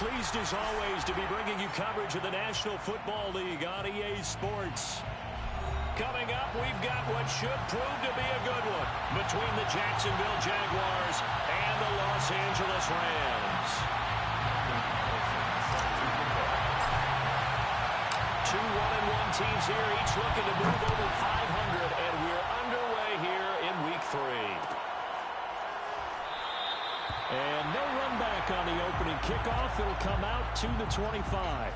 pleased as always to be bringing you coverage of the National Football League on EA Sports. Coming up, we've got what should prove to be a good one between the Jacksonville Jaguars and the Los Angeles Rams. Two 1-1 teams here, each looking to move over 500, and we're underway here in Week 3. And no run back on the opening kickoff. It'll come out to the 25.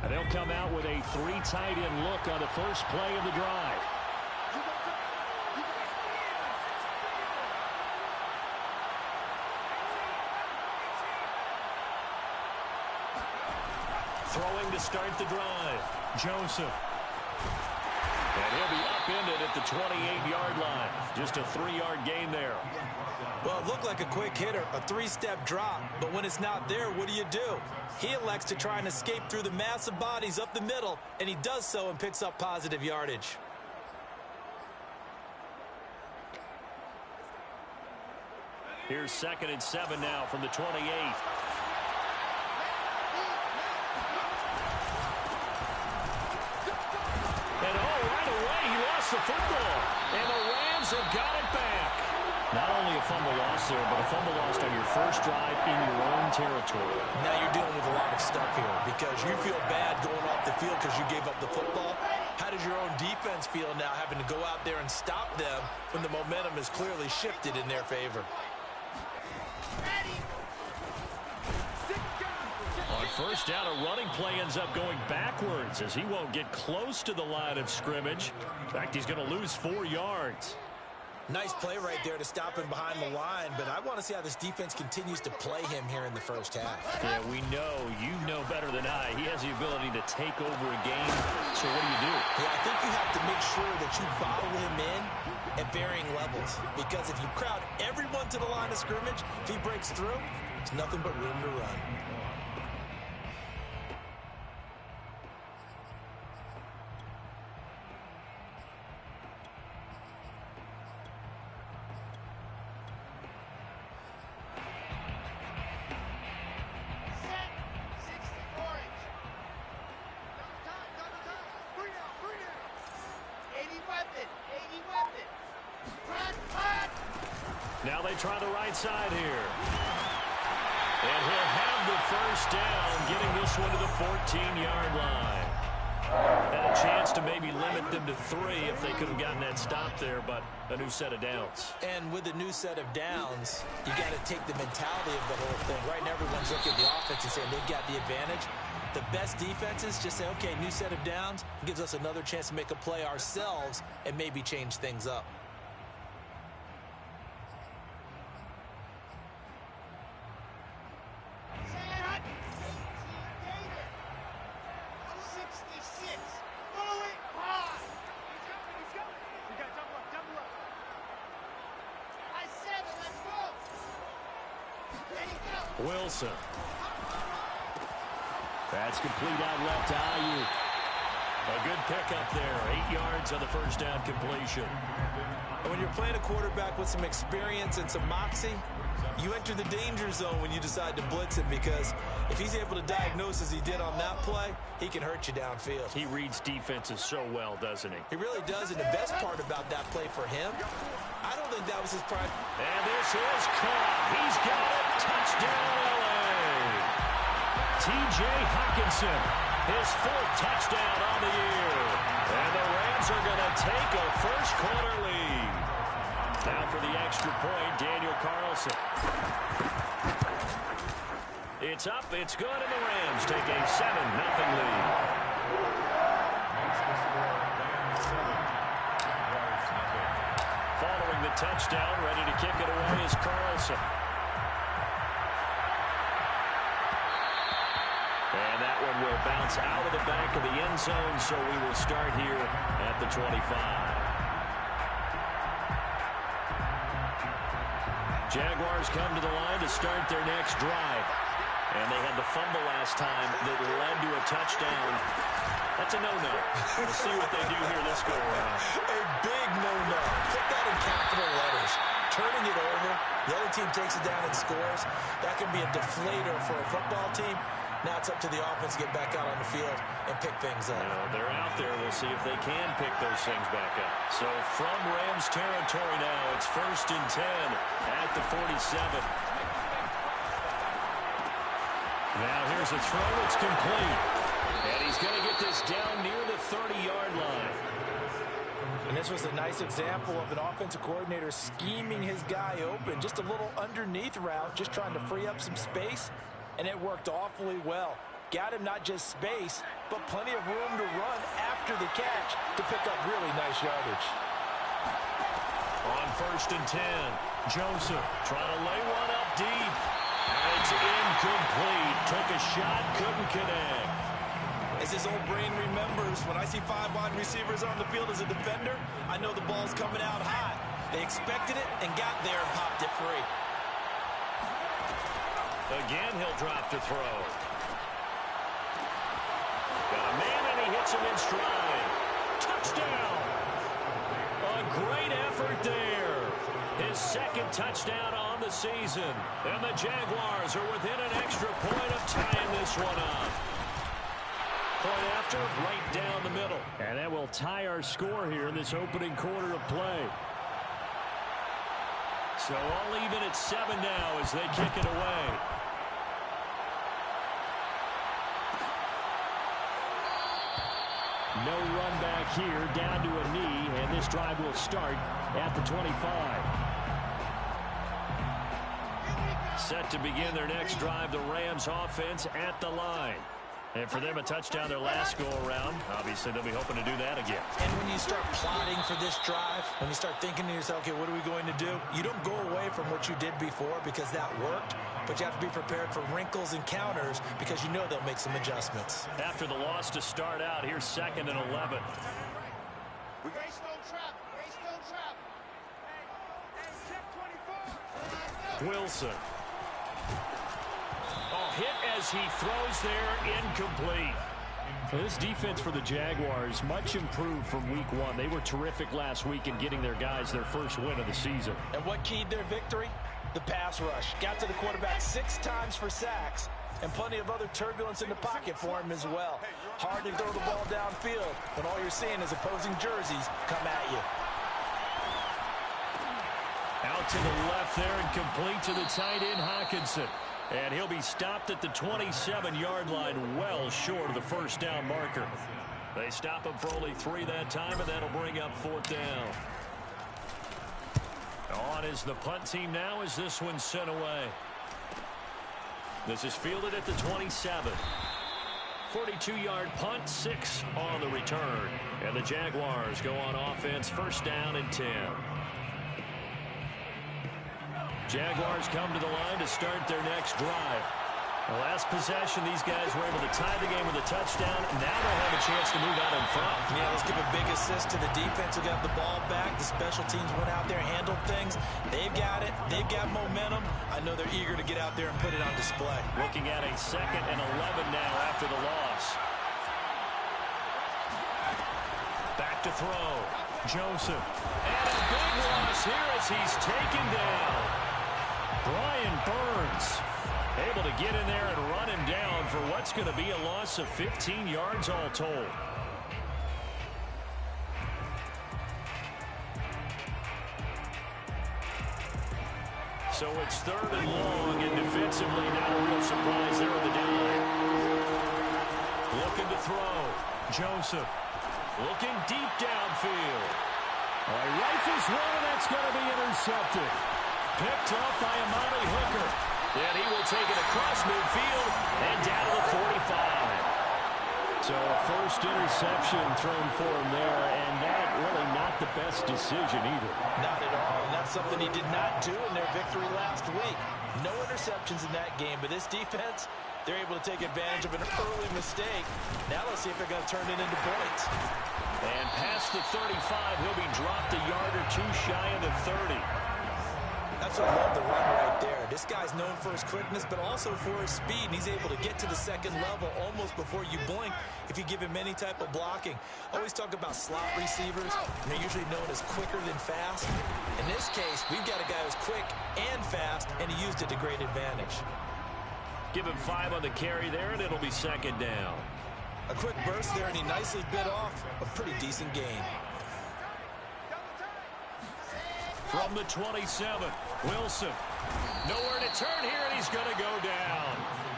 And they'll come out with a 3 tight end look on the first play of the drive. Throwing to start the drive. Joseph. And he'll be upended at the 28-yard line. Just a 3-yard gain there. Well, it looked like a quick hitter, a 3-step drop. But when it's not there, what do? He elects to try and escape through the massive bodies up the middle, and he does so and picks up positive yardage. Here's 2nd and 7 now from the 28. And right away, he lost the football. And the Rams have got it back. Not only a fumble loss there, but a fumble lost on your first drive in your own territory. Now you're dealing with a lot of stuff here because you feel bad going off the field because you gave up the football. How does your own defense feel now having to go out there and stop them when the momentum is clearly shifted in their favor? On first down, a running play ends up going backwards as he won't get close to the line of scrimmage. In fact, he's going to lose 4 yards. Nice play right there to stop him behind the line, but I want to see how this defense continues to play him here in the first half. Yeah, we know. You know better than I. He has the ability to take over a game. So what do? Yeah, I think you have to make sure that you bottle him in at varying levels, because if you crowd everyone to the line of scrimmage, if he breaks through, there's nothing but room to run. Now they try the right side here. And he'll have the first down, getting this one to the 14-yard line. And a chance to maybe limit them to 3 if they could have gotten that stop there, but a new set of downs. And with a new set of downs, you got to take the mentality of the whole thing. Right now, everyone's looking at the offense and saying they've got the advantage. The best defenses just say, okay, new set of downs. It gives us another chance to make a play ourselves and maybe change things up. Wilson. That's complete out left to Ayuk. A good pickup there. 8 yards on the first down completion. And when you're playing a quarterback with some experience and some moxie, you enter the danger zone when you decide to blitz him, because if he's able to diagnose as he did on that play, he can hurt you downfield. He reads defenses so well, doesn't he? He really does, and the best part about that play for him, I don't think that was his prime. And this is caught. He's got it. Touchdown, LA. T.J. Hockenson, his 4th touchdown on the year. And the Rams are going to take a first-quarter lead. Now for the extra point, Daniel Carlson. It's up, it's good, and the Rams take a 7-0 lead. Following the touchdown, ready to kick it away is Carlson. And that one will bounce out of the back of the end zone, so we will start here at the 25. Jaguars come to the line to start their next drive. And they had the fumble last time that led to a touchdown. That's a no-no. We'll see what they do here this go-around. A big no-no. Put that in capital letters. Turning it over, the other team takes it down and scores. That can be a deflator for a football team. Now it's up to the offense to get back out on the field and pick things up. They're out there. We'll see if they can pick those things back up. So from Rams territory now, it's 1st and 10 at the 47. Now here's a throw. It's complete. And he's going to get this down near the 30-yard line. And this was a nice example of an offensive coordinator scheming his guy open. Just a little underneath route, just trying to free up some space. And it worked awfully well. Got him not just space, but plenty of room to run after the catch to pick up really nice yardage. On 1st and 10, Joseph trying to lay one up deep. And it's incomplete. Took a shot, couldn't connect. As his old brain remembers, when I see 5 wide receivers on the field as a defender, I know the ball's coming out hot. They expected it and got there and popped it free. Again, he'll drop to throw. Got a man, and he hits him in stride. Touchdown! A great effort there. His 2nd touchdown on the season. And the Jaguars are within an extra point of tying this one up. Point after, right down the middle. And that will tie our score here in this opening quarter of play. So all even at 7 now as they kick it away. No run back here, down to a knee, and this drive will start at the 25. Set to begin their next drive, the Rams offense at the line. And for them, a touchdown their last go-around. Obviously, they'll be hoping to do that again. And when you start plotting for this drive, when you start thinking to yourself, okay, what are we going to do? You don't go away from what you did before because that worked, but you have to be prepared for wrinkles and counters because you know they'll make some adjustmts. After the loss to start out, here's 2nd and 11. Wilson. Hit as he throws there, incomplete. This defense for the Jaguars, much improved from week 1. They were terrific last week in getting their guys their first win of the season. And what keyed their victory? The pass rush. Got to the quarterback 6 times for sacks, and plenty of other turbulence in the pocket for him as well. Hard to throw the ball downfield when all you're seeing is opposing jerseys come at you. Out to the left there and complete to the tight end, Hockenson. And he'll be stopped at the 27-yard line, well short of the first down marker. They stop him for only 3 that time, and that'll bring up 4th down. On is the punt team now as this one's sent away. This is fielded at the 27. 42-yard punt, 6 on the return. And the Jaguars go on offense, 1st down and 10. Jaguars come to the line to start their next drive. The last possession, these guys were able to tie the game with a touchdown. Now they'll have a chance to move out in front. Yeah, let's give a big assist to the defense who got the ball back. The special teams went out there, handled things. They've got it. They've got momentum. I know they're eager to get out there and put it on display. Looking at a 2nd and 11 now after the loss. Back to throw. Joseph. And a big loss here as he's taken down. Brian Burns able to get in there and run him down for what's going to be a loss of 15 yards all told. So it's 3rd and long, and defensively not a real surprise there on the down. Looking to throw. Joseph looking deep downfield. He rifles one, and that's going to be intercepted. Picked up by Amani Hooker. And he will take it across midfield and down to the 45. So a first interception thrown for him there, and that really not the best decision either. Not at all, and that's something he did not do in their victory last week. No interceptions in that game, but this defense, they're able to take advantage of an early mistake. Now let's see if they're going to turn it into points. And past the 35, he'll be dropped a yard or 2 shy of the 30. That's what I love the run right there. This guy's known for his quickness, but also for his speed. And he's able to get to the second level almost before you blink if you give him any type of blocking. Always talk about slot receivers, and they're usually known as quicker than fast. In this case, we've got a guy who's quick and fast, and he used it to great advantage. Give him 5 on the carry there, and it'll be second down. A quick burst there, and he nicely bit off a pretty decent gain. From the 27, Wilson. Nowhere to turn here, and he's going to go down.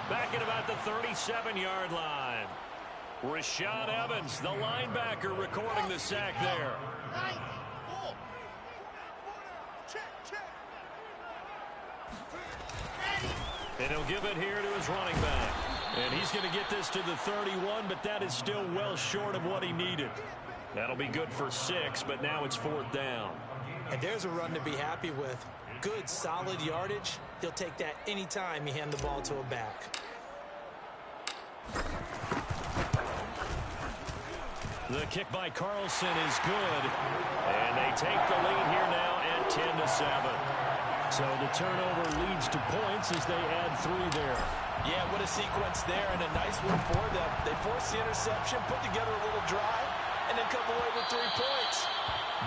Back at about the 37-yard line. Rashaan Evans, the linebacker, recording the sack there. And he'll give it here to his running back. And he's going to get this to the 31, but that is still well short of what he needed. That'll be good for 6, but now it's 4th down. And there's a run to be happy with. Good, solid yardage. He'll take that anytime you hand the ball to a back. The kick by Carlson is good. And they take the lead here now at 10-7. So the turnover leads to points as they add 3 there. Yeah, what a sequence there, and a nice one for them. They force the interception, put together a little drive, and then come away with 3 points.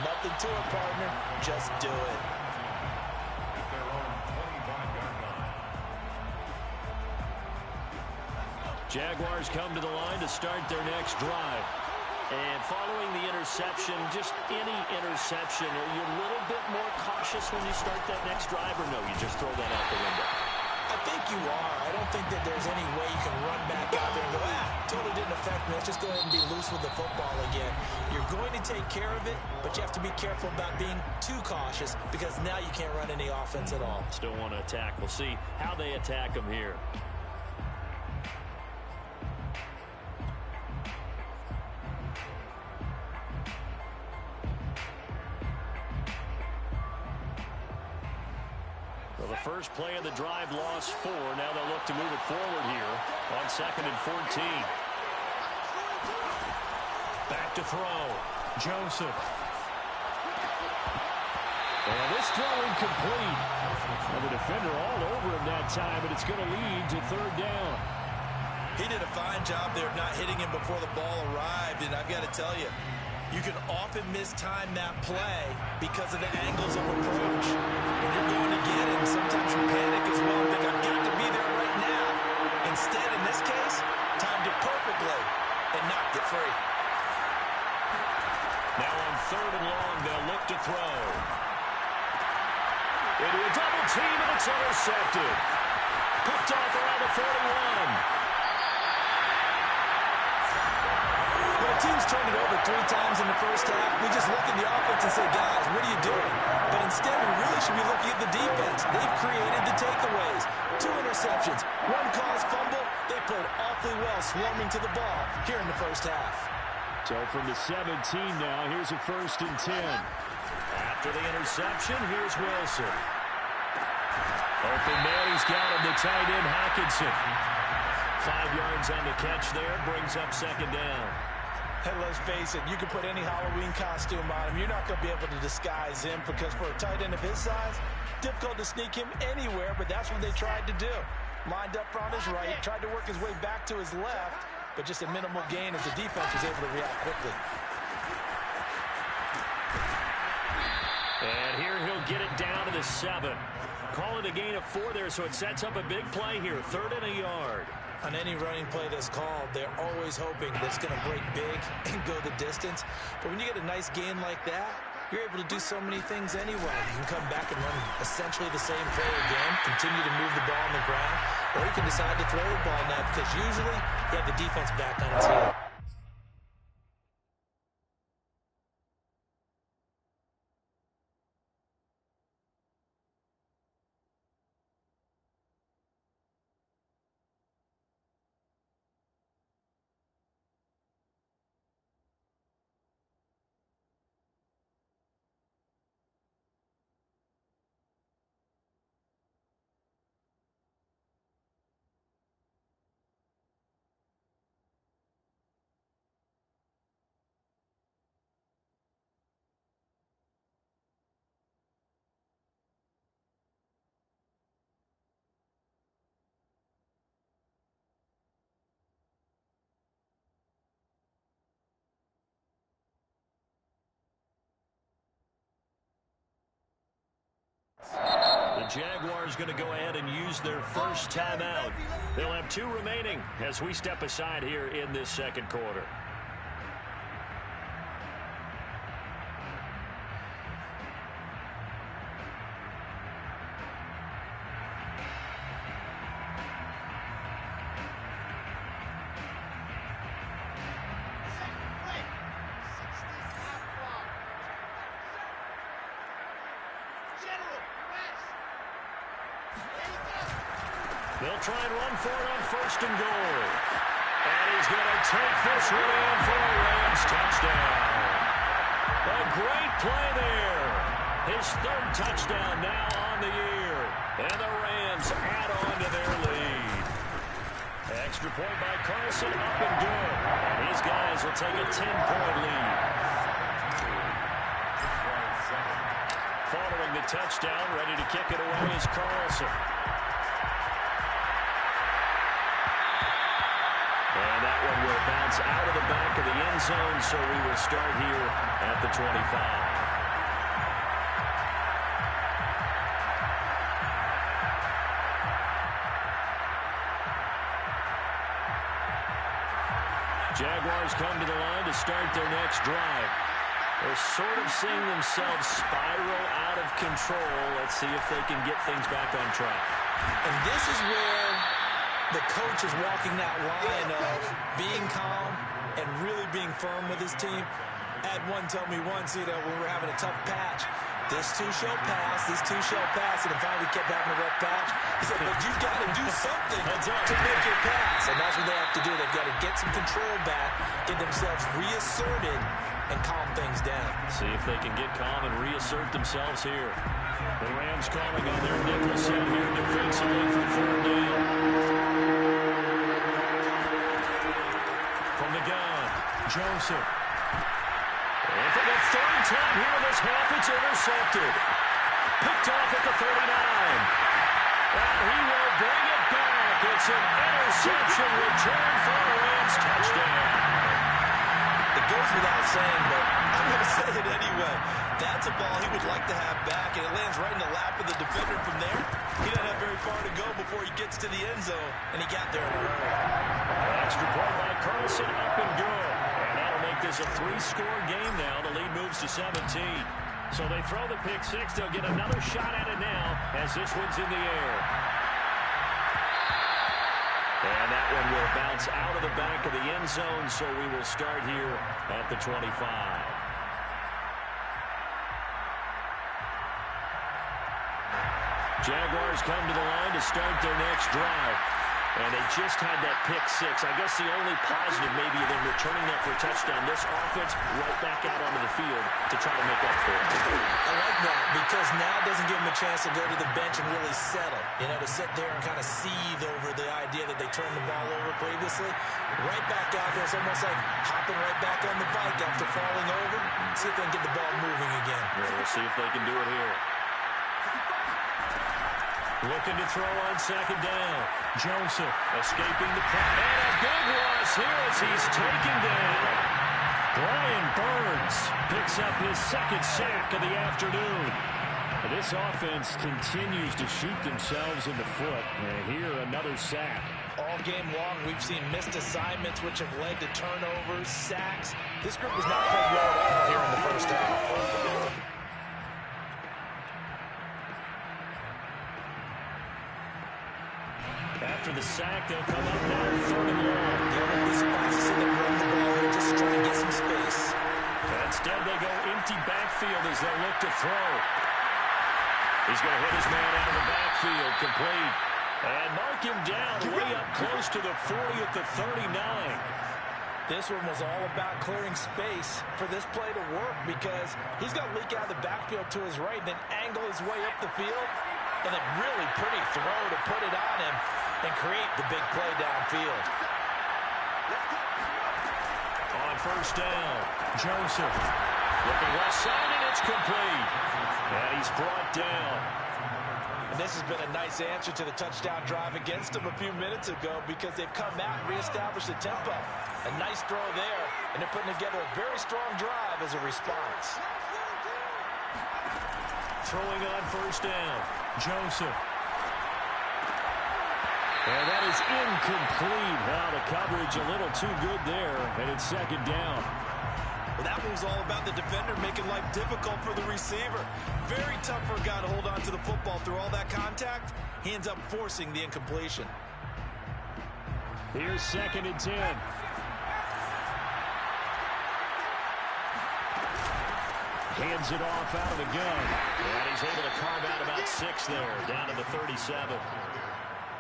Nothing to it, partner. Just do it. Jaguars come to the line to start their next drive. And following the interception, just any interception, are you a little bit more cautious when you start that next drive, or no, you just throw that out the window? I think you are. I don't think that there's any way you can run back out there and go, totally didn't affect me. Let's just go ahead and be loose with the football again. You're going to take care of it, but you have to be careful about being too cautious because now you can't run any offense at all. Still want to attack. We'll see how they attack them here. Well, the first play of the drive lost 4. Now they'll look to move it forward here on 2nd and 14. Back to throw. Joseph. And this throw incomplete. And the defender all over him that time, but it's going to lead to 3rd down. He did a fine job there of not hitting him before the ball arrived, and I've got to tell you, you can often mistime that play because of the angles of approach. When you're going to get him, sometimes you panic as well and think, I've got to be there right now. Instead, in this case, timed it perfectly and knocked it free. Now on 3rd and long, they'll look to throw. Into a double team, and it's intercepted. Picked off around the 41. When a team's turned it over 3 times in the first half, we just look at the offense and say, guys, what are you doing? But instead, we really should be looking at the defense. They've created the takeaways. 2 interceptions, 1 caused fumble. They played awfully well swarming to the ball here in the first half. So from the 17 now, here's a 1st and 10. After the interception, here's Wilson. Open man, he's got him, the tight end, Hockenson. 5 yards on the catch there, brings up 2nd down. Hey, let's face it, you can put any Halloween costume on him. You're not going to be able to disguise him because for a tight end of his size, difficult to sneak him anywhere, but that's what they tried to do. Lined up on his right, tried to work his way back to his left, but just a minimal gain as the defense was able to react quickly. And here he'll get it down to the 7. Call it a gain of 4 there, so it sets up a big play here, 3rd and a yard. On any running play that's called, they're always hoping that it's going to break big and go the distance. But when you get a nice gain like that, you're able to do so many things anyway. You can come back and run essentially the same play again, continue to move the ball on the ground, or you can decide to throw the ball now because usually you have the defense back on its heel. Jaguars going to go ahead and use their first timeout. They'll have 2 remaining as we step aside here in this second quarter. They'll try and run for it on 1st and goal. And he's going to take this one in for a Rams touchdown. A great play there. His 3rd touchdown now on the year. And the Rams add on to their lead. Extra point by Carlson, up and good. And these guys will take a 10-point lead. Following the touchdown, ready to kick it away is Carlson. And that one will bounce out of the back of the end zone, so we will start here at the 25. Jaguars come to the line to start their next drive. They're sort of seeing themselves spiral out of control. Let's see if they can get things back on track. And this is where the coach is walking that line of being calm and really being firm with his team. Had one tell me once, when we were having a tough patch, this too shall pass, this too shall pass, and then finally kept having a rough patch. He said, but you've got to do something to make it pass. And that's what they have to do. They've got to get some control back, get themselves reasserted, and calm things down. See if they can get calm and reassert themselves here. The Rams calling on their nickel set here defensively for 3rd down. From the gun, Joseph. And for the 3rd time here this half, it's intercepted. Picked off at the 39. And he will bring it back. It's an interception return for a Rams touchdown. It goes without saying, but I'm going to say it anyway. That's a ball he would like to have back, and it lands right in the lap of the defender from there. He doesn't have very far to go before he gets to the end zone, and he got there in a hurry. Extra point by Carlson, up and good. And that'll make this a 3-score game now. The lead moves to 17. So they throw the pick 6. They'll get another shot at it now as this one's in the air. And that one will bounce out of the back of the end zone, so we will start here at the 25. Jaguars come to the line to start their next drive. And they just had that pick 6. I guess the only positive maybe of them returning that for a touchdown. This offense right back out onto the field to try to make up for it. I like that because now it doesn't give them a chance to go to the bench and really settle. To sit there and kind of seethe over the idea that they turned the ball over previously. Right back out there. It's almost like hopping right back on the bike after falling over. See if they can get the ball moving again. Yeah, we'll see if they can do it here. Looking to throw on 2nd down. Joseph escaping the play. And a big loss here as he's taken down. Brian Burns picks up his 2nd sack of the afternoon. This offense continues to shoot themselves in the foot. And here, another sack. All game long, we've seen missed assignments, which have led to turnovers, sacks. This group has not played well at all here in the first half. After the sack, they'll come up now 3rd and long. They won't be surprised to see them run the ball here, just trying to get some space. Instead, they go empty backfield as they look to throw. He's going to hit his man out of the backfield, complete. And mark him down way up close to the 40 at the 39. This one was all about clearing space for this play to work because he's going to leak out of the backfield to his right, then angle his way up the field. And a really pretty throw to put it on him and create the big play downfield. On 1st down, Joseph looking left side, and it's complete. And he's brought down. And this has been a nice answer to the touchdown drive against them a few minutes ago because they've come out and reestablished the tempo. A nice throw there, and they're putting together a very strong drive as a response. Throwing on 1st down. Joseph. And that is incomplete. Wow, the coverage a little too good there, and it's second down. Well, that one was all about the defender making life difficult for the receiver. Very tough for a guy to hold on to the football through all that contact. He ends up forcing the incompletion. Here's 2nd and 10. Hands it off out of the gun. And he's able to carve out about 6 there, down to the 37.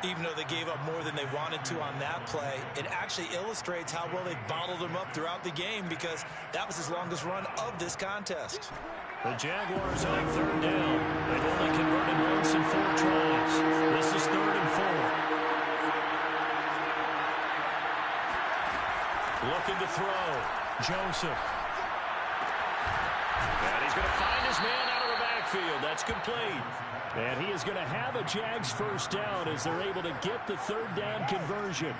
Even though they gave up more than they wanted to on that play, it actually illustrates how well they bottled them up throughout the game because that was his longest run of this contest. The Jaguars on 3rd down. They've only converted once in 4 tries. This is 3rd and 4. Looking to throw. Joseph. And he's going to find his man out of the backfield. That's complete. And he is going to have a Jags first down as they're able to get the 3rd down conversion.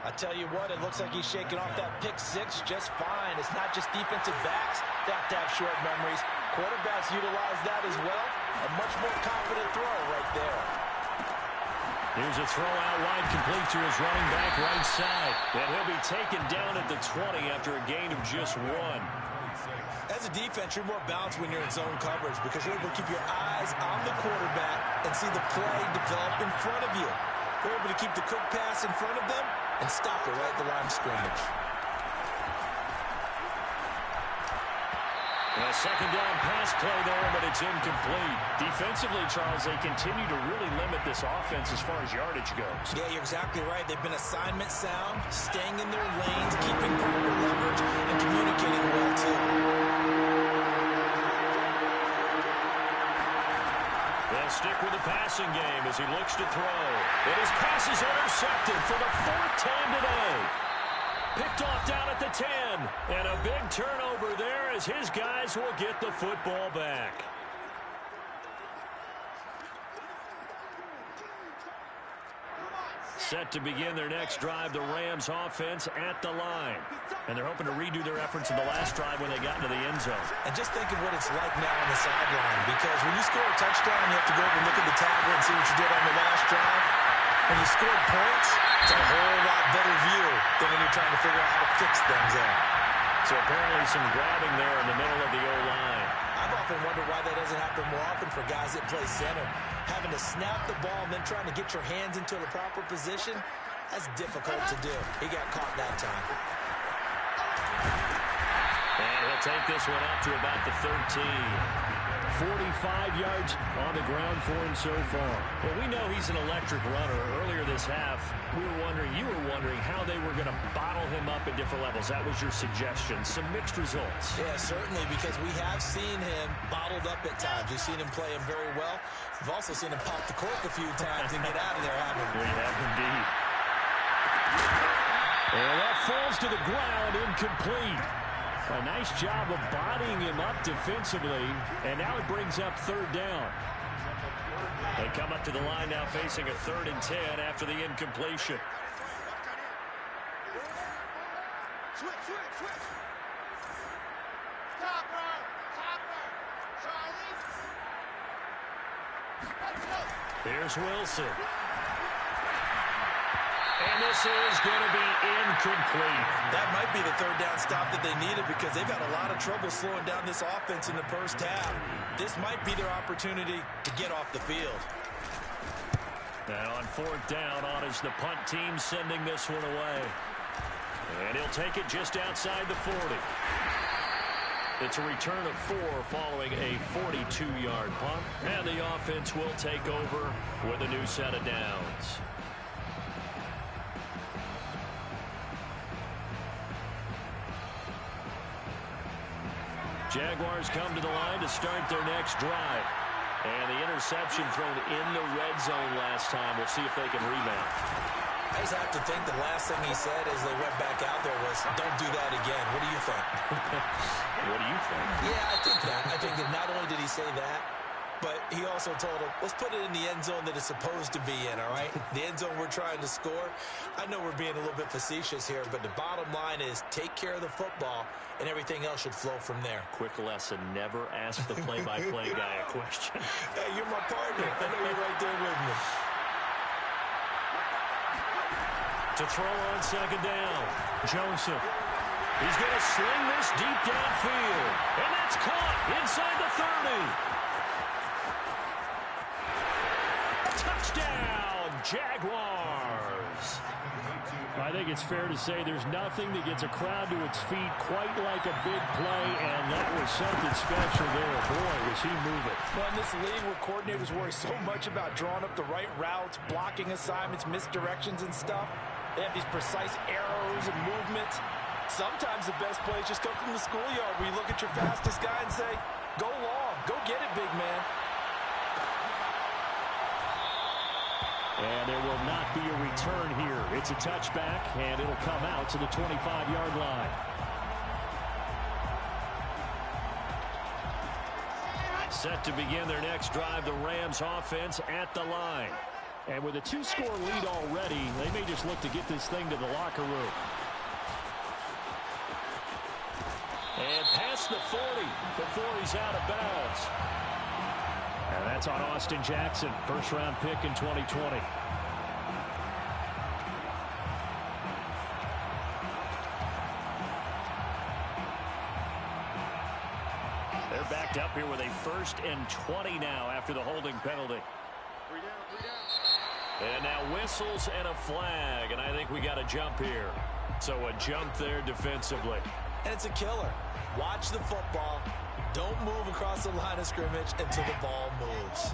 I tell you what, it looks like he's shaking off that pick 6 just fine. It's not just defensive backs that have to have short memories. Quarterbacks utilize that as well. A much more confident throw right there. Here's a throw out wide, complete to his running back right side. And he'll be taken down at the 20 after a gain of just 1. As a defense, you're more balanced when you're in zone coverage because you're able to keep your eyes on the quarterback and see the play develop in front of you. You're able to keep the quick pass in front of them and stop it right at the line of scrimmage. A 2nd down pass play there, but it's incomplete. Defensively, Charles, they continue to really limit this offense as far as yardage goes. Yeah, you're exactly right. They've been assignment sound, staying in their lanes, keeping proper leverage, and communicating well, too. They'll stick with the passing game as he looks to throw. And his pass is intercepted for the 4th time today. Picked off down at the 10. And a big turnover there as his guys will get the football back. Set to begin their next drive, the Rams offense at the line. And they're hoping to redo their efforts in the last drive when they got into the end zone. And just think of what it's like now on the sideline, because when you score a touchdown, you have to go over and look at the tablet and see what you did on the last drive. When you scored points, it's a whole lot better view than when you're trying to figure out how to fix things out. So apparently some grabbing there in the middle of the O-line. I've often wondered why that doesn't happen more often for guys that play center. Having to snap the ball and then trying to get your hands into the proper position, that's difficult to do. He got caught that time. And he'll take this one up to about the 13. 45 yards on the ground for him so far. Well, we know he's an electric runner. Earlier this half, you were wondering how they were going to bottle him up at different levels. That was your suggestion. Some mixed results. Yeah, certainly, because we have seen him bottled up at times. We've seen him play him very well. We've also seen him pop the cork a few times and get out of there, haven't we? We have indeed. And that falls to the ground, incomplete. A nice job of bodying him up defensively, and now it brings up 3rd down. They come up to the line now facing a 3rd and 10 after the incompletion. Switch. Topper, Charlie. Here's Wilson. And this is going to be incomplete. That might be the 3rd down stop that they needed because they've had a lot of trouble slowing down this offense in the first half. This might be their opportunity to get off the field. And on 4th down, on is the punt team sending this one away. And he'll take it just outside the 40. It's a return of 4 following a 42-yard punt. And the offense will take over with a new set of downs. Jaguars come to the line to start their next drive. And the interception thrown in the red zone last time. We'll see if they can rebound. I just have to think the last thing he said as they went back out there was, don't do that again. What do you think? What do you think? Yeah, I think that. I think that not only did he say that, But he also told him, let's put it in the end zone that it's supposed to be in, all right? The end zone we're trying to score. I know we're being a little bit facetious here, but the bottom line is take care of the football, and everything else should flow from there. Quick lesson, never ask the play-by-play guy a question. Hey, you're my partner. I know you're right there with me. To throw on second down, Joseph. He's going to sling this deep downfield, and that's caught inside the 30. Touchdown, Jaguars. I think it's fair to say there's nothing that gets a crowd to its feet quite like a big play, and that was something special there. Boy, was he moving. Well, in this league where coordinators worry so much about drawing up the right routes, blocking assignments, misdirections and stuff, they have these precise arrows and movements. Sometimes the best plays just come from the schoolyard where you look at your fastest guy and say, go long, go get it, big man. And there will not be a return here. It's a touchback, and it'll come out to the 25-yard line. Set to begin their next drive, the Rams offense at the line. And with a 2-score lead already, they may just look to get this thing to the locker room. And past the 40 before he's out of bounds. And that's on Austin Jackson, first-round pick in 2020. They're backed up here with a 1st and 20 now after the holding penalty. 3 down, 3 down. And now whistles and a flag, and I think we got a jump here. So a jump there defensively. And it's a killer. Watch the football. Don't move across the line of scrimmage until the ball moves.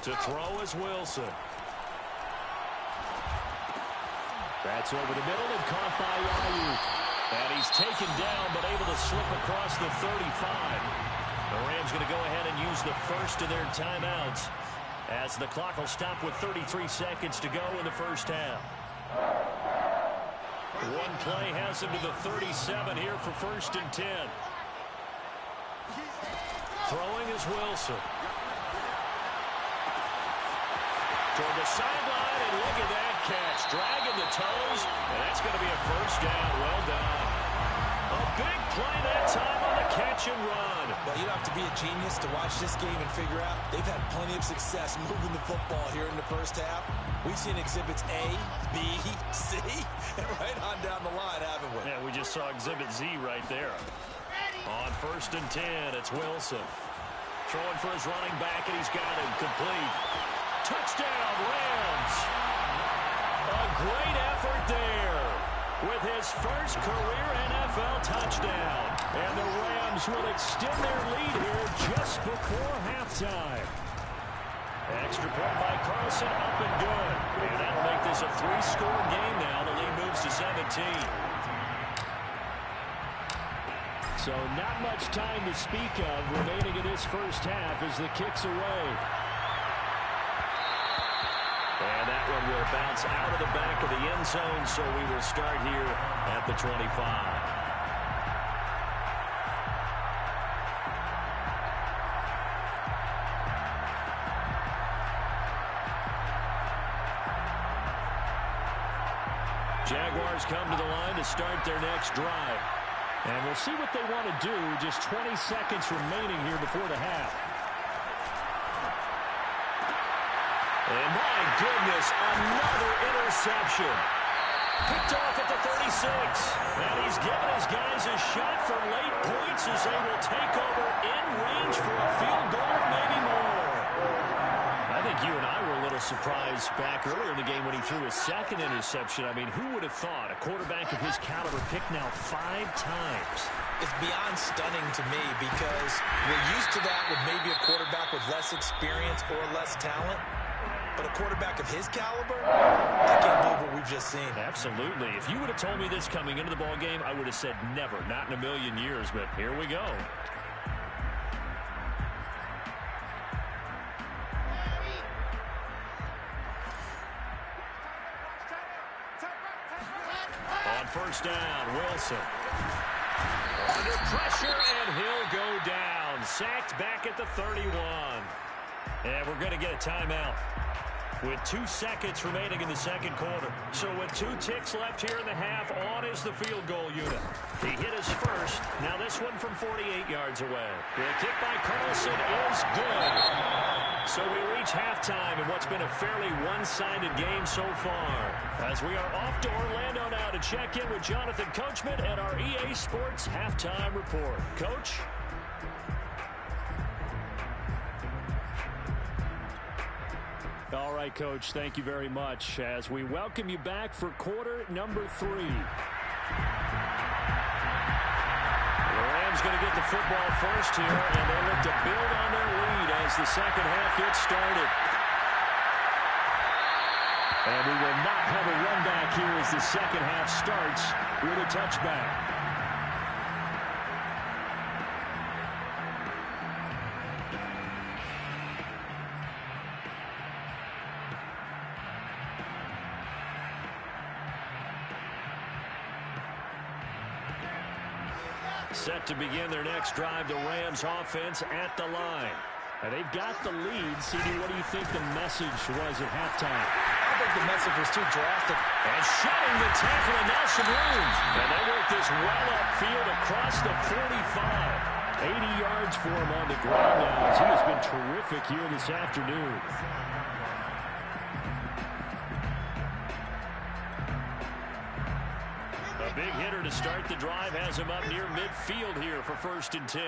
To throw is Wilson. That's over the middle and caught by Ayuk. And he's taken down but able to slip across the 35. The Rams going to go ahead and use the first of their timeouts as the clock will stop with 33 seconds to go in the first half. One play has him to the 37 here for 1st and 10. Throwing is Wilson. Toward the sideline, and look at that catch. Dragging the toes, and that's going to be a first down. Well done. A big play that time on the catch and run. Well, you don't have to be a genius to watch this game and figure out they've had plenty of success moving the football here in the first half. We've seen exhibits A, B, C, and right on down the line, haven't we? Yeah, we just saw exhibit Z right there. On 1st and 10, it's Wilson. Throwing for his running back, and he's got him complete. Touchdown, Rams. A great effort there with his first career NFL touchdown. And the Rams will extend their lead here just before halftime. Extra point by Carlson, up and good. And that'll make this a 3-score game now. The lead moves to 17. So not much time to speak of remaining in this first half as the kick's away. And that one will bounce out of the back of the end zone, so we will start here at the 25. Jaguars come to the line to start their next drive. And we'll see what they want to do. Just 20 seconds remaining here before the half. And my goodness, another interception. Picked off at the 36. And he's given his guys a shot for late points as they will take over in range for a field goal or maybe more. I think you and I were a little surprised back earlier in the game when he threw his 2nd interception. I mean, who would have thought a quarterback of his caliber picked now 5 times? It's beyond stunning to me because we're used to that with maybe a quarterback with less experience or less talent. But a quarterback of his caliber, I can't believe what we've just seen. Absolutely. If you would have told me this coming into the ball game, I would have said never, not in a million years. But here we go. On 1st down, Wilson. Under pressure, and he'll go down. Sacked back at the 31. And we're going to get a timeout with 2 seconds remaining in the second quarter. So with 2 ticks left here in the half, on is the field goal unit. He hit his first. Now this one from 48 yards away. The kick by Carlson is good. So we reach halftime in what's been a fairly one-sided game so far. As we are off to Orlando now to check in with Jonathan Coachman and our EA Sports Halftime Report. Coach? All right, Coach, thank you very much as we welcome you back for quarter number 3. The Rams going to get the football first here, and they look to build on their lead as the second half gets started. And we will not have a run back here as the second half starts with a touchback. Set to begin their next drive, the Rams offense at the line. And they've got the lead. CD, what do you think the message was at halftime? I think the message was too drastic. And shutting the tackle of Nelson Williams. And they work this well upfield across the 45. 80 yards for him on the ground now as he has been terrific here this afternoon. A big hitter to start the drive has him up near midfield here for 1st and 10.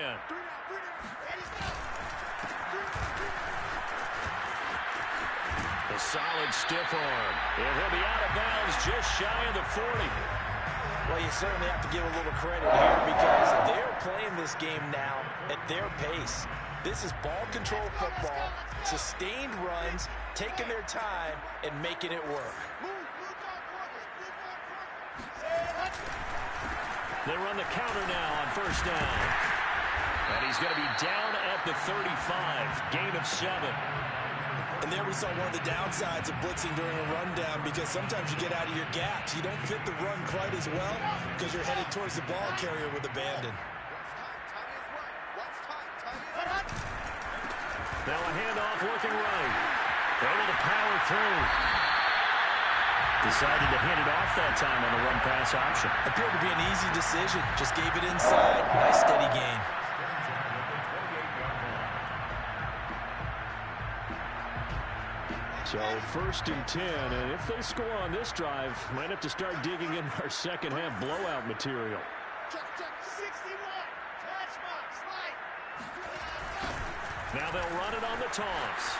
A solid stiff arm. And he'll be out of bounds just shy of the 40. Well, you certainly have to give a little credit here because they're playing this game now at their pace. This is ball control football, sustained runs, taking their time, and making it work. They run the counter now on 1st down. And he's going to be down at the 35. Gain of 7. And there we saw one of the downsides of blitzing during a rundown because sometimes you get out of your gaps. You don't fit the run quite as well because you're headed towards the ball carrier with abandon. Now a handoff looking right. Able to power through. Decided to hand it off that time on the run-pass option. Appeared to be an easy decision. Just gave it inside. Nice steady gain. So 1st and 10, and if they score on this drive, might have to start digging in our second half blowout material. Now they'll run it on the toss.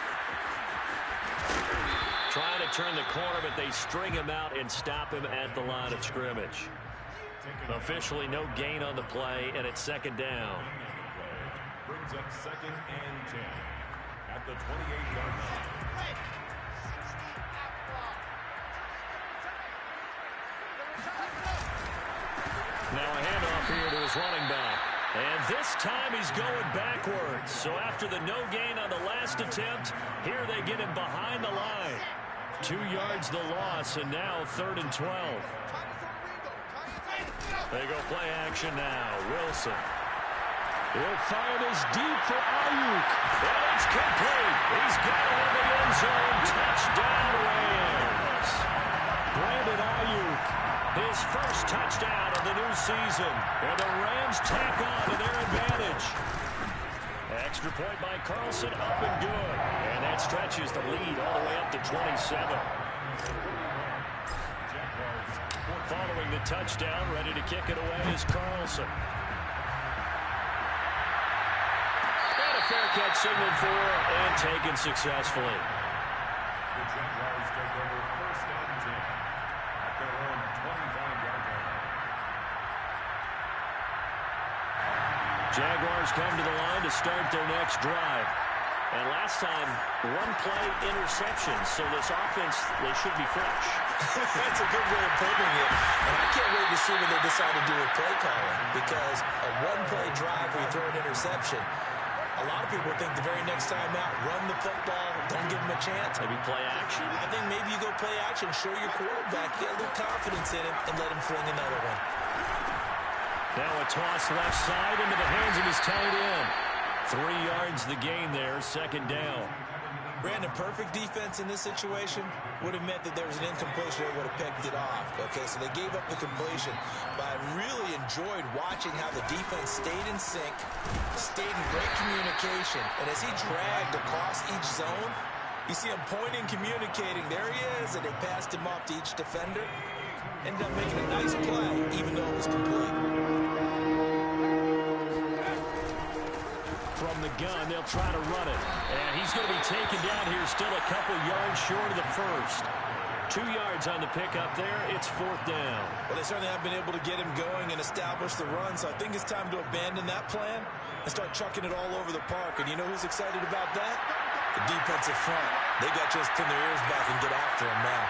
Trying to turn the corner, but they string him out and stop him at the line of scrimmage. Officially no gain on the play, and it's 2nd down. Brings up 2nd and 10 at the 28-yard line. Now a handoff here to his running back. And this time he's going backwards. So after the no gain on the last attempt, here they get him behind the line. 2 yards the loss, and now 3rd and 12. They go play action now. Wilson. He'll fire this deep for Ayuk. And it's complete. He's got it in the end zone. Touchdown Rams. Brandon Ayuk. His first touchdown of the new season. And the Rams tack on to their advantage. Extra point by Carlson, up and good. And that stretches the lead all the way up to 27. Following the touchdown, ready to kick it away is Carlson. And a fair catch signaled for and taken successfully. The Jaguars take over 1st and 10 at their own 25-yard line. Jaguars come to the line to start their next drive. And last time, 1-play interception. So this offense, they should be fresh. That's a good way of putting it. And I can't wait to see what they decide to do with play calling because a 1-play drive where you throw an interception, a lot of people think the very next time out, run the football, don't give them a chance. Maybe play action. I think maybe you go play action, show your quarterback, get a little confidence in him, and let him fling another one. Now a toss left side into the hands of his tight end. 3 yards the gain there, second down. Brandon, perfect defense in this situation would have meant that there was an incompletion that would have picked it off. Okay, so they gave up the completion. But I really enjoyed watching how the defense stayed in sync, stayed in great communication. And as he dragged across each zone, you see him pointing, communicating. There he is, and they passed him off to each defender. Ended up making a nice play, even though it was complete. From the gun, they'll try to run it. And he's going to be taken down here, still a couple yards short of the first. 2 yards on the pickup there. It's fourth down. Well, they certainly have been able to get him going and establish the run, so I think it's time to abandon that plan and start chucking it all over the park. And you know who's excited about that? The defensive front. They got just pin their ears back and get after him now.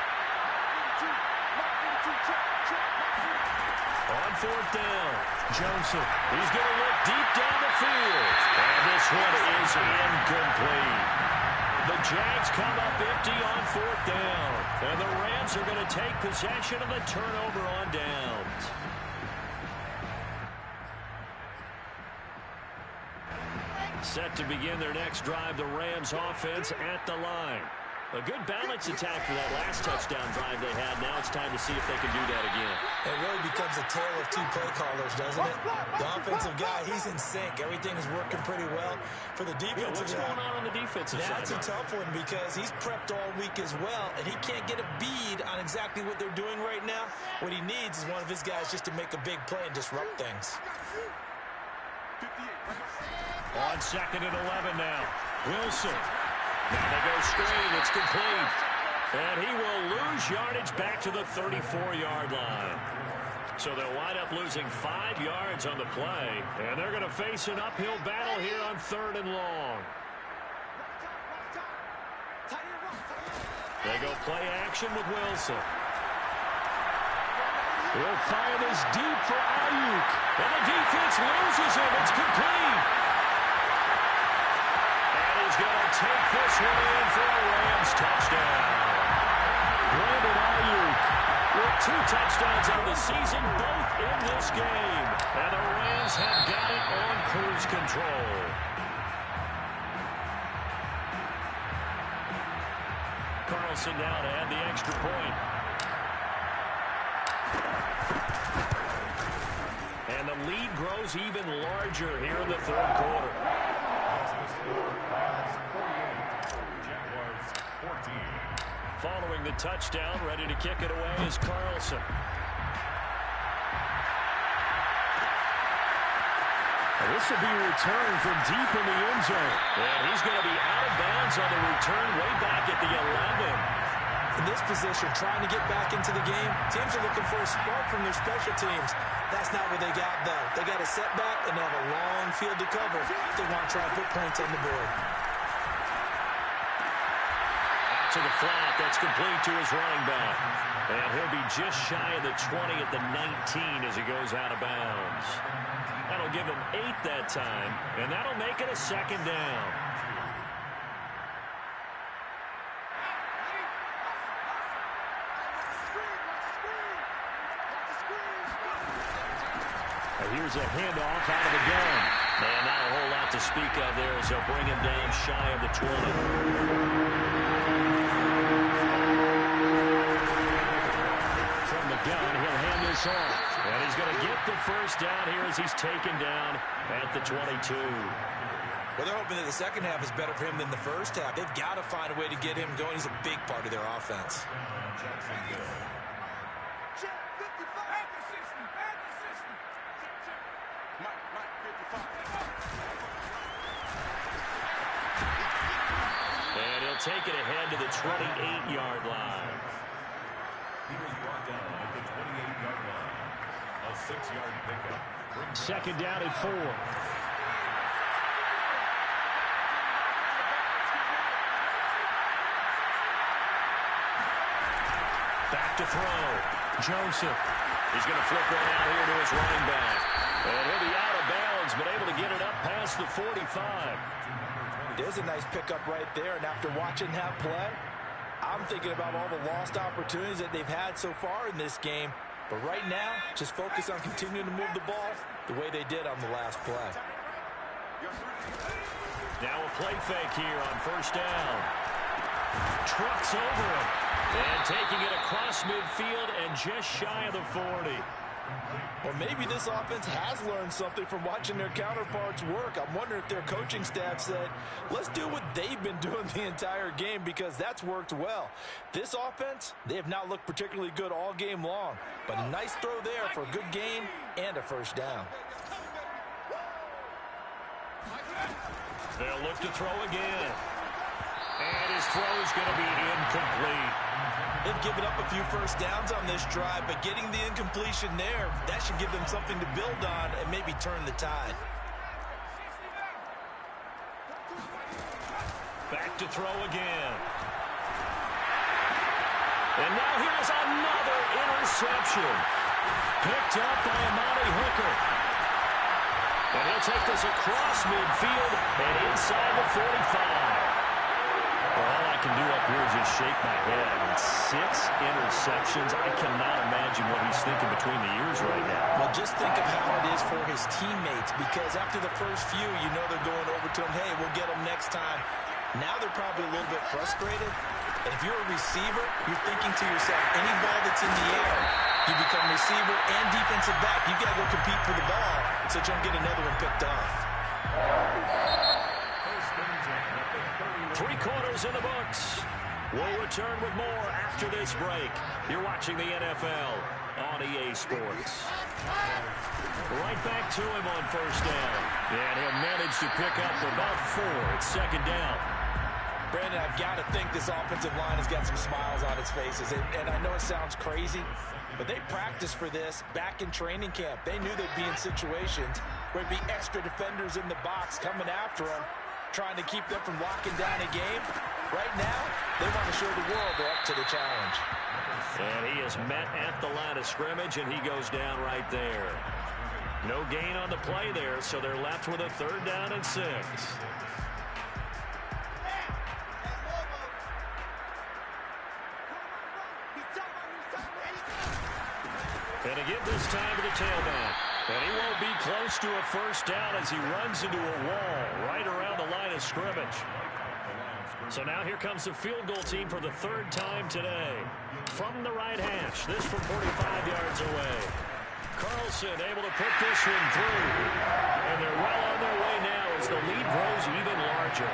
On fourth down, Joseph. He's going to look deep down the field. And this one is incomplete. The Jags come up empty on fourth down. And the Rams are going to take possession of the turnover on downs. Set to begin their next drive, the Rams offense at the line. A good balance attack for that last touchdown drive they had. Now it's time to see if they can do that again. It really becomes a tale of two play callers, doesn't it? The offensive guy, he's in sync. Everything is working pretty well. For the defensive guy, what's going on the defensive side? That's a tough one because he's prepped all week as well, and he can't get a bead on exactly what they're doing right now. What he needs is one of his guys just to make a big play and disrupt things. On second and 11 now. Wilson. Now they go straight. It's complete. And he will lose yardage back to the 34-yard line. So they'll wind up losing 5 yards on the play. And they're going to face an uphill battle here on third and long. They go play action with Wilson. He'll fire this deep for Ayuk. And the defense loses him. It's complete. He's going to take this one in for a Rams touchdown. Brandon Ayuk with 2 touchdowns on the season, both in this game. And the Rams have got it on cruise control. Carlson now to add the extra point. And the lead grows even larger here in the third quarter. Following the touchdown, ready to kick it away is Carlson. And this will be returned from deep in the end zone. And he's going to be out of bounds on the return way back at the 11. In this position, trying to get back into the game, teams are looking for a spark from their special teams. That's not what they got, though. They got a setback, and they have a long field to cover if they want to try and put points on the board. To the flat, that's complete to his running back. And he'll be just shy of the 20 at the 19 as he goes out of bounds. That'll give him 8 that time, and that'll make it a second down. Here's a handoff out of the gun. And not a whole lot to speak of there as they'll bring him down shy of the 20. From the gun, he'll hand this off. And he's going to get the first down here as he's taken down at the 22. Well, they're hoping that the second half is better for him than the first half. They've got to find a way to get him going. He's a big part of their offense. And he'll take it ahead to the 28-yard line. He was brought down at the 28-yard line. A 6-yard pickup. Second down at 4. Back to throw. Joseph. He's going to flip one out here to his running back. And he'll be out of bounds, but able to get it up past the 45. There's a nice pickup right there, and after watching that play, I'm thinking about all the lost opportunities that they've had so far in this game. But right now, just focus on continuing to move the ball the way they did on the last play. Now a play fake here on first down. Trucks over it. And taking it across midfield and just shy of the 40. Or maybe this offense has learned something from watching their counterparts work. I'm wondering if their coaching staff said, let's do what they've been doing the entire game, because that's worked well. This offense, they have not looked particularly good all game long. But a nice throw there for a good gain and a first down. They'll look to throw again. And his throw is going to be incomplete. They've given up a few first downs on this drive, but getting the incompletion there, that should give them something to build on and maybe turn the tide. Back to throw again. And now here's another interception. Picked up by Amani Hooker. And he'll take this across midfield and inside the 45. Well, all I can do up here is just shake my head. I mean, 6 interceptions. I cannot imagine what he's thinking between the ears right now. Well, just think of how it is for his teammates, because after the first few, you know they're going over to him, hey, we'll get him next time. Now they're probably a little bit frustrated. And if you're a receiver, you're thinking to yourself, any ball that's in the air, you become receiver and defensive back. You've got to go compete for the ball so you don't get another one picked off. 3 quarters in the books. We'll return with more after this break. You're watching the NFL on EA Sports. Right back to him on first down. And he'll manage to pick up about 4. It's second down. Brandon, I've got to think this offensive line has got some smiles on its faces. And I know it sounds crazy, but they practiced for this back in training camp. They knew they'd be in situations where it'd be extra defenders in the box coming after them, trying to keep them from locking down a game. Right now, they want to show the world they're up to the challenge. And he is met at the line of scrimmage, and he goes down right there. No gain on the play there, so they're left with a 3rd down and 6. And again this time to the tailback. And he won't be close to a first down as he runs into a wall right around the line of scrimmage. So now here comes the field goal team for the 3rd time today. From the right hash, this from 45 yards away. Carlson able to put this one through. And they're well on their way now as the lead grows even larger.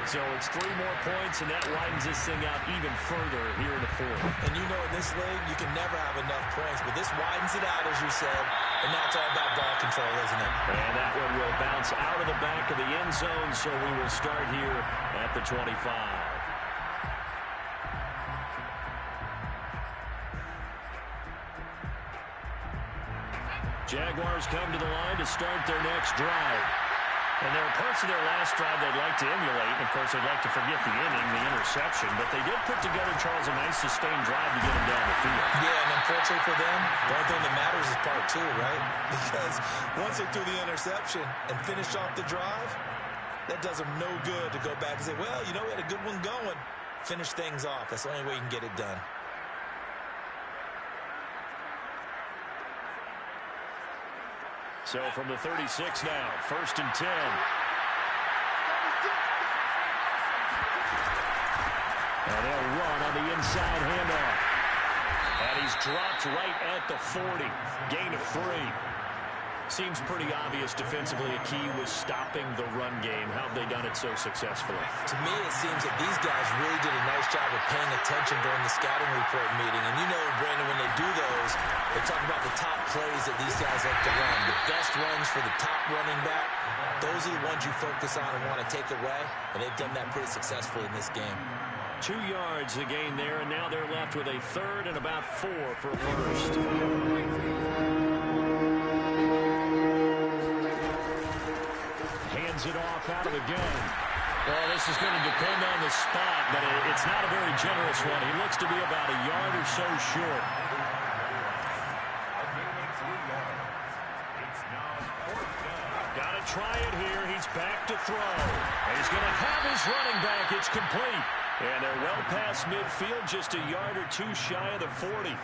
So it's 3 more points, and that widens this thing out even further here in the 4th. And you know, in this league, you can never have enough points, but this widens it out, as you said, and now it's all about ball control, isn't it? And that one will bounce out of the back of the end zone, so we will start here at the 25. Jaguars come to the line to start their next drive. And there are parts of their last drive they'd like to emulate. And, of course, they'd like to forget the inning, the interception. But they did put together, Charles, a nice sustained drive to get them down the field. Yeah, and unfortunately for them, the only thing that matters is part 2, right? Because once they threw the interception and finished off the drive, that does them no good to go back and say, well, you know, we had a good one going. Finish things off. That's the only way you can get it done. So from the 36 now, 1st and 10. And they'll run on the inside handoff. And he's dropped right at the 40. Gain of 3. Seems pretty obvious defensively a key was stopping the run game. How have they done it so successfully? To me, it seems that these guys really did a nice job of paying attention during the scouting report meeting. And you know, Brandon, when they do those, they talk about the top plays that these guys like to run. The best runs for the top running back, those are the ones you focus on and want to take away. And they've done that pretty successfully in this game. 2 yards the gain there, and now they're left with a 3rd and about 4 for a first. Hands it off out of the gun. Well, this is going to depend on the spot, but it's not a very generous one. He looks to be about a yard or so short. Got to try it here. He's back to throw. And he's going to have his running back. It's complete. And they're well past midfield, just a yard or 2 shy of the 40.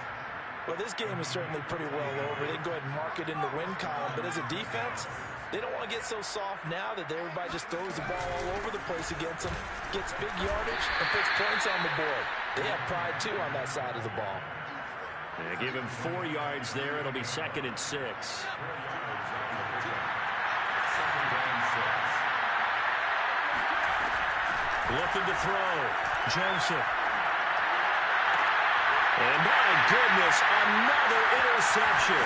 Well, this game is certainly pretty well over. They can go ahead and mark it in the win column. But as a defense, they don't want to get so soft now that everybody just throws the ball all over the place against them, gets big yardage, and puts points on the board. They have pride, too, on that side of the ball. They give him 4 yards there. It'll be 2nd and 6. Looking to throw. Joseph. And my goodness, another interception.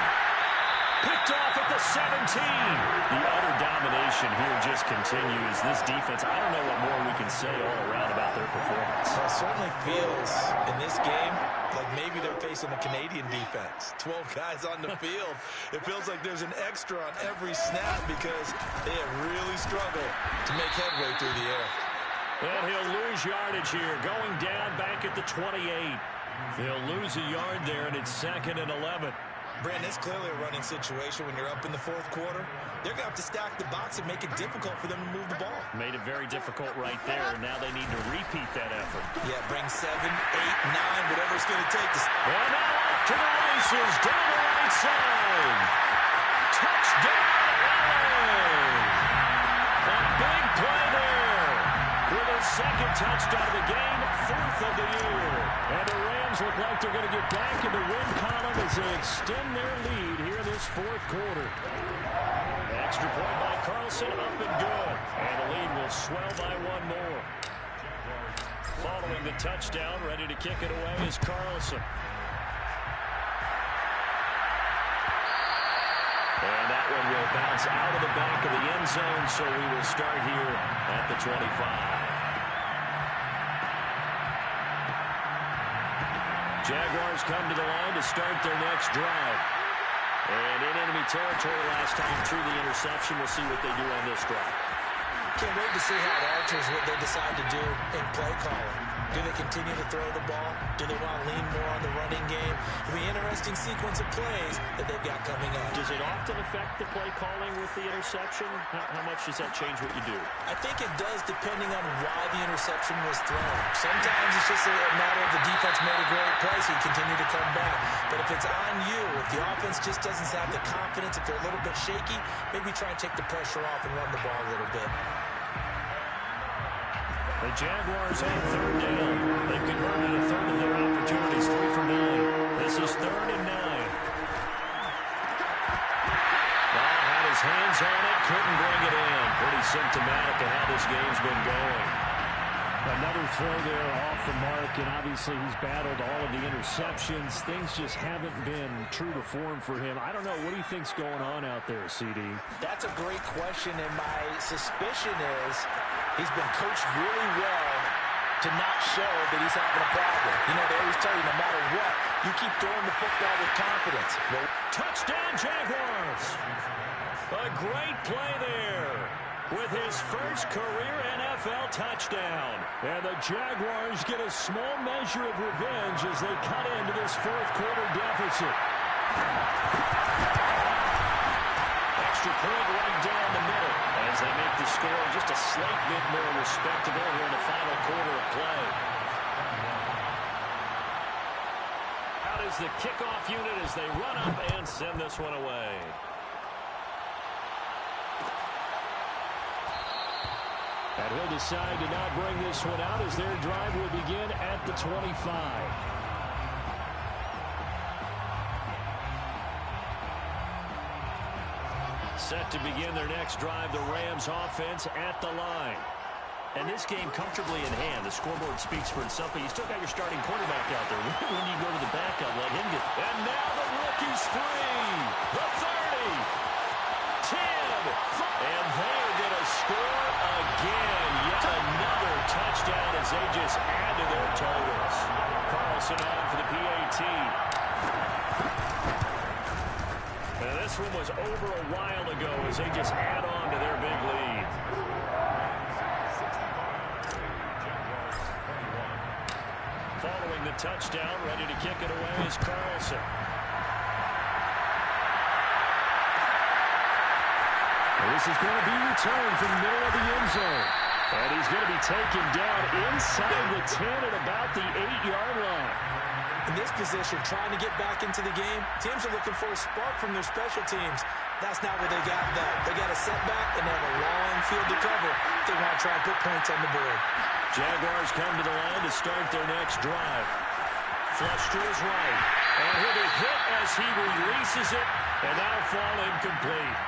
Picked off at the 17. The utter domination here just continues. This defense, I don't know what more we can say all around about their performance. Well, it certainly feels in this game like maybe they're facing a Canadian defense. 12 guys on the field. It feels like there's an extra on every snap because they have really struggled to make headway through the air. And he'll lose yardage here, going down back at the 28. They'll lose a yard there, and it's 2nd and 11. Brandon, it's clearly a running situation when you're up in the 4th quarter. They're going to have to stack the box and make it difficult for them to move the ball. Made it very difficult right there. Now they need to repeat that effort. Yeah, bring 7, 8, 9, whatever it's going to take. And now off to the races, down the right side. Touchdown, LA! A big play there. With his 2nd touchdown of the game, 4th of the year. And the Rams look like they're going to get back in the win column as they extend their lead here this 4th quarter. Extra point by Carlson, up and good. And the lead will swell by 1 more. Following the touchdown, ready to kick it away is Carlson. And that one will bounce out of the back of the end zone, so we will start here at the 25. Jaguars come to the line to start their next drive. And in enemy territory last time through the interception. We'll see what they do on this drive. Can't wait to see how it alters what they decide to do in play calling. Do they continue to throw the ball? Do they want to lean more on the running game? It'll be an interesting sequence of plays that they've got coming up. Does it often affect the play calling with the interception? How much does that change what you do? I think it does depending on why the interception was thrown. Sometimes it's just a matter of the defense made a great play, so you continue to come back. But if it's on you, if the offense just doesn't have the confidence, if they're a little bit shaky, maybe try and take the pressure off and run the ball a little bit. The Jaguars on 3rd down. They've converted a 3rd of their opportunities, 3 for 9. This is 3rd and 9. Ball had his hands on it, couldn't bring it in. Pretty symptomatic of how this game's been going. Another throw there off the mark, and obviously he's battled all of the interceptions. Things just haven't been true to form for him. I don't know. What do you think's going on out there, CD? That's a great question, and my suspicion is he's been coached really well to not show that he's having a problem. You know, they always tell you no matter what, you keep throwing the football with confidence. Well, touchdown, Jaguars! A great play there with his first career NFL touchdown. And the Jaguars get a small measure of revenge as they cut into this 4th quarter deficit. Extra point right down the middle as they make the score just a slight bit more respectable here in the final quarter of play. Out is the kickoff unit as they run up and send this one away. And he'll decide to not bring this one out as their drive will begin at the 25. Set to begin their next drive, the Rams offense at the line. And this game comfortably in hand. The scoreboard speaks for itself, but you still got your starting quarterback out there. When you go to the backup, let him get... And now the rookie's free. The 30. 10. And they're going to score again. Yet another touchdown as they just add to their totals. Carlson on for the PAT. Now this one was over a while ago as they just add on to their big lead. Following the touchdown, ready to kick it away is Carlson. This is going to be returned from the middle of the end zone. And he's going to be taken down inside the 10 at about the 8-yard line. In this position, trying to get back into the game, teams are looking for a spark from their special teams. That's not what they got, though. They got a setback, and they have a long field to cover if they want to try and put points on the board. Jaguars come to the line to start their next drive. Flush to his right. And he'll be hit as he releases it, and that'll fall incomplete.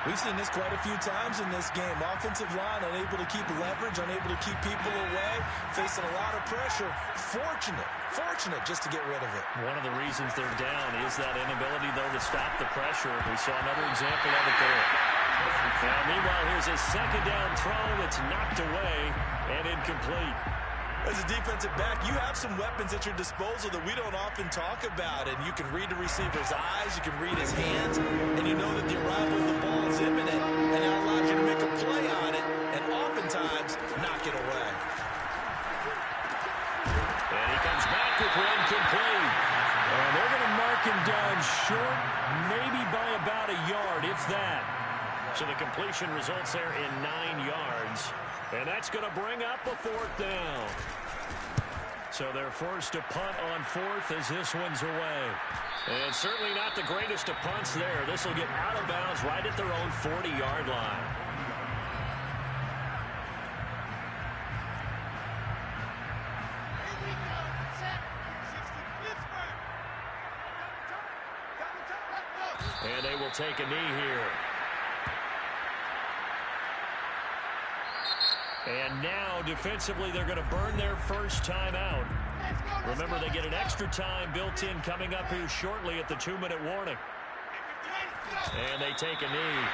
We've seen this quite a few times in this game. Offensive line unable to keep leverage, unable to keep people away, facing a lot of pressure. Fortunate just to get rid of it. One of the reasons they're down is that inability, though, to stop the pressure. We saw another example of it there. Now, meanwhile, here's a second down throw that's knocked away and incomplete. As a defensive back, you have some weapons at your disposal that we don't often talk about, and you can read the receiver's eyes, you can read his hands, and you know that the arrival of the ball is imminent, and that allows you to make a play on it, and oftentimes knock it away. And he comes back with one complete. And they're going to mark him down short, maybe by about a yard, if that. So the completion results there in 9 yards. And that's going to bring up a 4th down. So they're forced to punt on 4th as this one's away. And certainly not the greatest of punts there. This will get out of bounds right at their own 40-yard line. And they will take a knee here. And now, defensively, they're going to burn their first time out. Remember, they get an extra time built in coming up here shortly at the 2-minute warning. And they take a knee.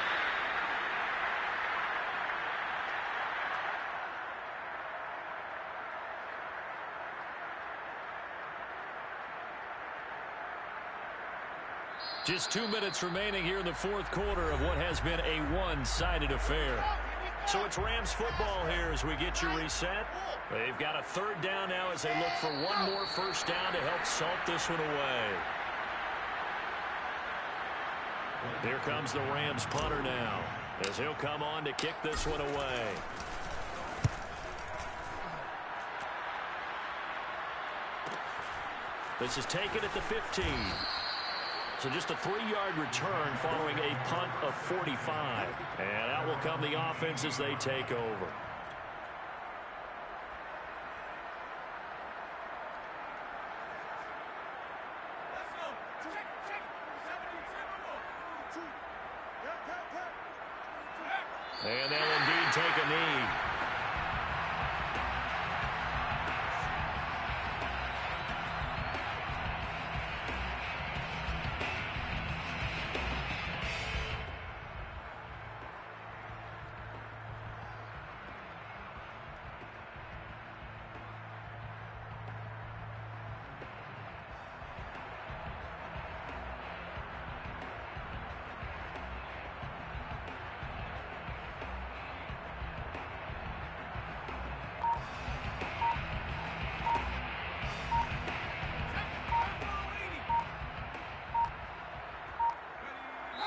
Just 2 minutes remaining here in the 4th quarter of what has been a one-sided affair. So it's Rams football here as we get you reset. They've got a 3rd down now as they look for one more first down to help salt this one away. Here comes the Rams punter now as he'll come on to kick this one away. This is taken at the 15. So just a 3-yard return following a punt of 45. And out will come the offense as they take over. And they'll indeed take a knee.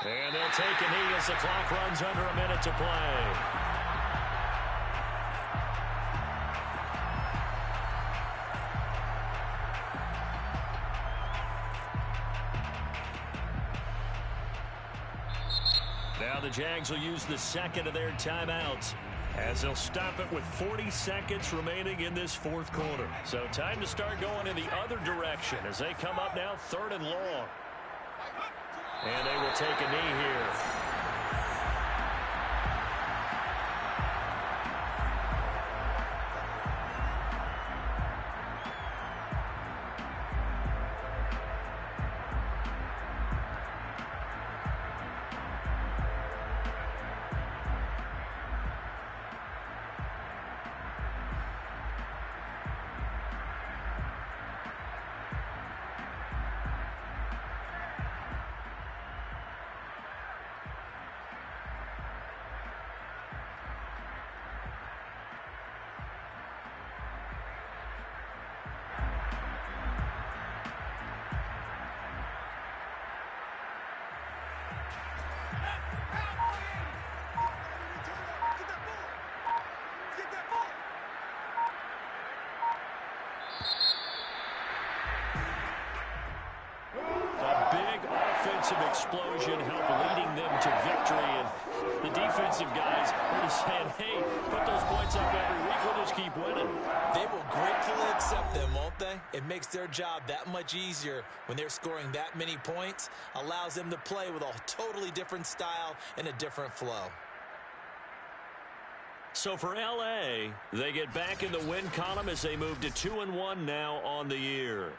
And they'll take a knee as the clock runs under a minute to play. Now the Jags will use the second of their timeouts as they'll stop it with 40 seconds remaining in this 4th quarter. So time to start going in the other direction as they come up now 3rd and long. And they will take a knee here. explosion help leading them to victory. And the defensive guys are just saying, hey, put those points up every week. We'll just keep winning. They will gratefully accept them, won't they? It makes their job that much easier when they're scoring that many points. Allows them to play with a totally different style and a different flow. So for L.A., they get back in the win column as they move to 2-1 now on the year.